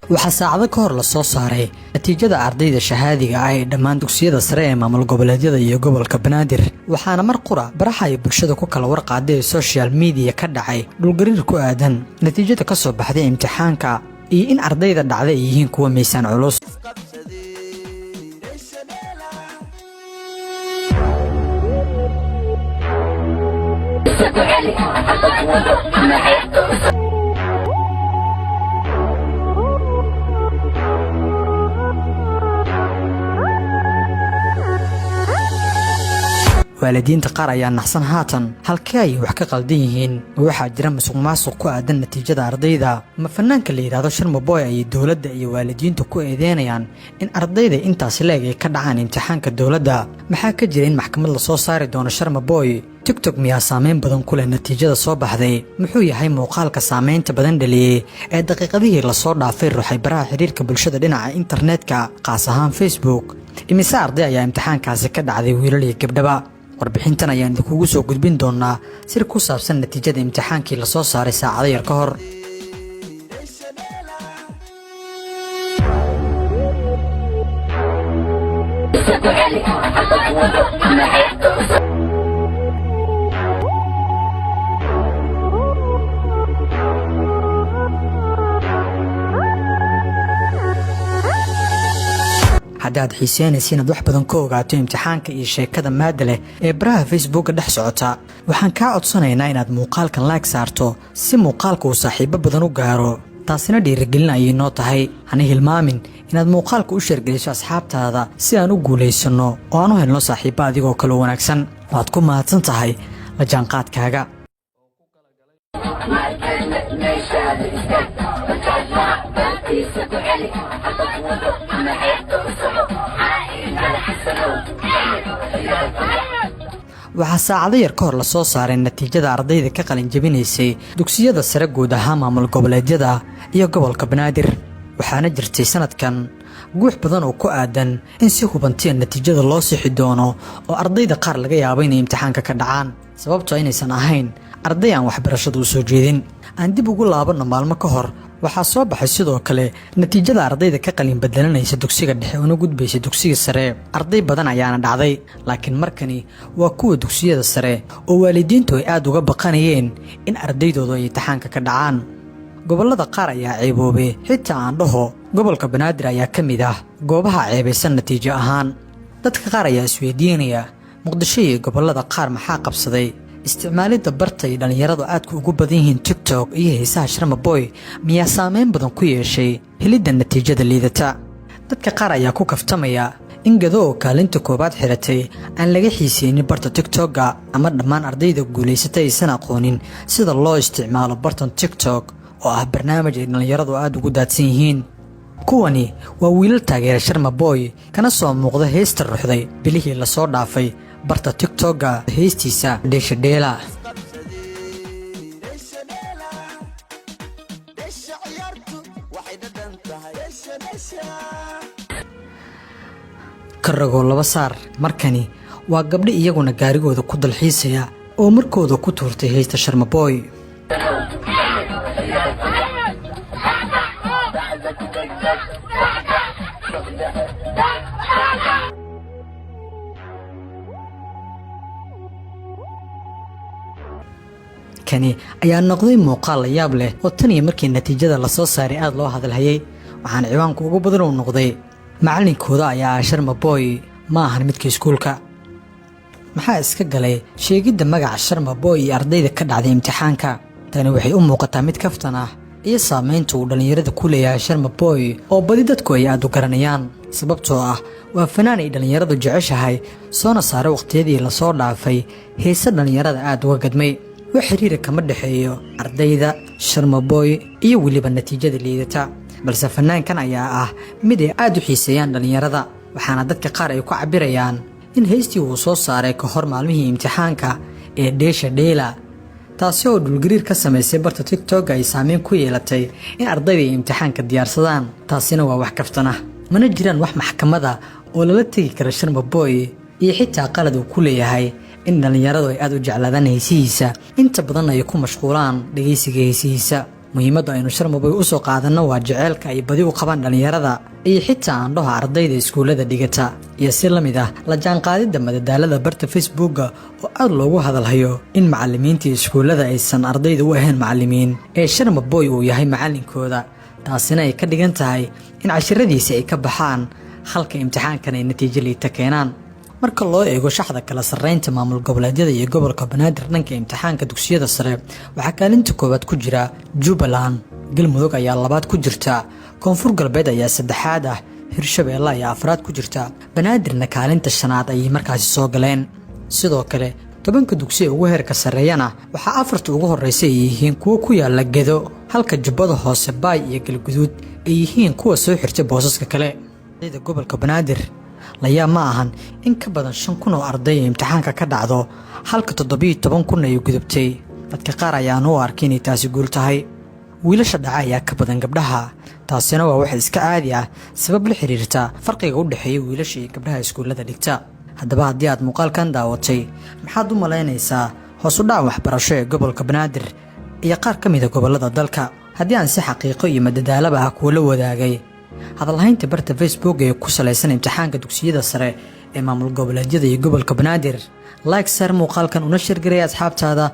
waxaa saacado ka hor la soo saaray natiijada ardayda shahaadiga ah ee dhammaan dugsiyada sare ee maamul goboleedyada iyo gobolka Banaadir waxaana mar qura baraha ay bulshada ku kala warqaaday social media ka dhacay dhulgariir ku aadan natiijada ka soo baxday imtixaanka iyo in ardayda dhacday ay yihiin kuwa miisaan culus waalidiinta qaar ayaa naxsan haatan halkee ay wax ka qaldan yihiin waxaa jira musuqmaasuq ku aadan natiijada ardayda ma fanaanka la yiraahdo Sharma Boy ay dawladda iyo waalidiintu ku eedeynayaan in ardayda intaas leeg ay ka dhacaan imtixaanka dawladda maxaa ka jira in maxkamad la soo saari doono Sharma Boy TikTok miyaa saameyn badan ku leh natiijada soo baxday muxuu yahay muuqaalka saameynta badan dhaliyay ee daqiiqadihii la soo dhaafay ruuxay baraha xiriirka bulshada dhinaca internetka qaas ahaan Facebook imise arday ayaa imtixaankaasi ka dhacday wiilal iyo gabdhaba warbixintan ayaan idinkugu soo gudbin doonaa sir ku saabsan natiijada imtixaankii la soo saaray saacado yar ka hor haddaad xiiseynaysiin inaad wax badan ka ogaato imtixaanka iyo sheekada maada leh ee baraha Facebook dhex socota waxaan kaa codsanaynaa inaad muuqaalkan like saarto si muuqaalka uu saaxiibo badan u gaaro taasina dhiirigelin ayay noo tahay hana hilmaamin inaad muuqaalka u sheergeliso asxaabtaada si aan u guulaysano oo aan u helno saaxiibo adigoo kale wanaagsan waad ku mahadsan tahay la jaanqaadkaaga waxaa saacado yar ka hor la soo saaray natiijada ardayda ka qalin jabinaysay dugsiyada sare guud ahaan maamul goboleedyada iyo gobolka Banaadir waxaana jirtay sanadkan guux badan oo ku aadan in si hubantii natiijada loo sixi doono oo ardayda qaar laga yaabo inay imtixaanka ka dhacaan sababtoo inaysan ahayn arday aan waxbarashadu soo jeedin aan dib ugu laabano maalmo ka hor waxaa soo baxay sidoo kale natiijada ardayda ka qalin bedelanaysa dugsiga dhexe una gudbaysa dugsiga sare arday badan ayaana dhacday laakiin markani waa kuwa dugsiyada sare oo waalidiintu ay aad uga baqanayeen in ardaydoodu ay imtixaanka ka dhacaan gobolada qaar ayaa ceeboobay xitaa aan dhaho gobolka Banaadir ayaa ka mid ah goobaha ceebaysan natiijo ahaan dadka qaar ayaa isweydiinaya Muqdisho iyo gobolada qaar maxaa qabsaday isticmaalida barta ay dhalinyaradu aadku ugu badan yihiin TikTok iyo heesaha Sharma Boy miyaa saameyn badan ku yeeshay helidda natiijada liidata dadka qaar ayaa ku kaftamaya in gado oo kaalinta koobaad xiratay aan laga xiiseynin barta TikTok ama dhammaan ardayda guulaysatay aysan aqoonin sida loo isticmaalo bartan TikTok oo ah barnaamij ay dhalinyaradu aad ugu daadsan yihiin kuwani waa wiilal taageera Sharma Boy kana soo muuqda heesta ruuxday bilihii la soo dhaafay barta TikTok heestiisa Desha Dela karago laba saar markani waa gabdho iyaguna gaarigooda ku dalxiisaya oo markooda ku tuurtay heesta Sharma Boy kani ayaa noqday muuqaal la yaab leh oo tan iyo markii natiijada la soo saaray aad loo hadalhayay waxaan ciwaanku ugu badan u noqday macallinkooda ayaa Sharma Boy ma ahan midkii iskuulka maxaa iska galay sheegidda magaca Sharma Boy iyo ardayda ka dhacday imtixaanka tani waxay u muuqataa mid kaftan ah iyo saameynta uu dhalinyarada ku leeyahay Sharma Boy oo badi dadku ay aad u garanayaan sababtoo ah waa fanaan ay dhalinyaradu jeceshahay soona saaray waqtiyadii la soo dhaafay heesa dhalinyarada aad uga gadmay وحريرة كما دحيو ardayda Sharma Boy iyo waliba natiijada liidata balse fanaan kan ayaa mid ay aad u xiiseeyaan dhalinyarada waxaana dadka qaar ay ku cabirayaan in heestii uu soo saaray ka hor maalmihii imtixaanka ee Desha Dela taasoo dhulgariir ka sameysay barta TikTok ay saameyn ku yeelatay in ardayda imtixaanka diyaarsadaan taasina waa wax kaftana mana jiraan wax maxkamada oo lala tagi karo Sharma Boy iyo xitaa qalad uu ku leeyahay in dhalinyaradu ay aad u jeclaadaan heesihiisa inta badan ay ku mashquulaan dhageysiga heesihiisa muhiimadda aynu Sharmaboy u soo qaadano waa jaceylka ay badi u qabaan dhalinyarada iyo xitaa aandhaha ardayda iskuulada dhigata iyo si la mid ah la jaanqaadida madadaalada barta Facebook oo aad loogu hadalhayo in macallimiinta iskuulada aysan ardayda u ahayn macallimiin ee Sharmaboy uu yahay macallinkooda taasina ay ka dhigan tahay in casharadiisa ay ka baxaan halka imtixaankan ay natiijo liita keenaan marka loo eego shaxda kala sarreynta maamul goboleedyada iyo gobolka Banaadir dhanka imtixaanka dugsiyada sare waxa kaalinta koowaad ku jira Jubbaland Galmudug ayaa labaad ku jirta Koonfur Galbeed ayaa saddexaad ah Hirshabeelle ayaa afraad ku jirta Banaadirna kaalinta shanaad ay markaasi soo galeen sidoo kale tobanka dugsi ugu heerka sareeyana waxa afarta ugu horeysay yihiin kuwa ku yaala Gedo halka Jubbada Hoose Baay iyo Galguduud ay yihiin kuwa soo xirtay boosaska kale ardayda gobolka Banaadir layaa ma ahan in ka badan 5,000 oo arday imtixaanka ka dhacdo halka 17,000 ay gudubtay dadka qaar ayaan u arkin inay taasi guul tahay wiilasha dhaca ayaa ka badan gabdhaha taasina waa wax iska caadi ah sabab la xiriirta farqiga u dhaxeeya wiilasha iyo gabdhaha iskuulada dhigta haddaba haddii aad muuqaalkan daawatay maxaad u malaynaysaa hoos u dhac waxbarasho ee gobolka Banaadir iyo qaar ka mid ah gobolada dalka haddii aan si xaqiiqo iyo madadaalaba ah kula wadaagay hadalhaynta barta Facebook ee ku saleysan imtixaanka dugsiyada sare ee maamul goboleedyada iyo gobolka Banaadir like sar muuqaalkan una share gareey asxaabtaada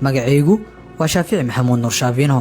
magacaygu waa Shaafici Maxamuud Nuur Shaafiino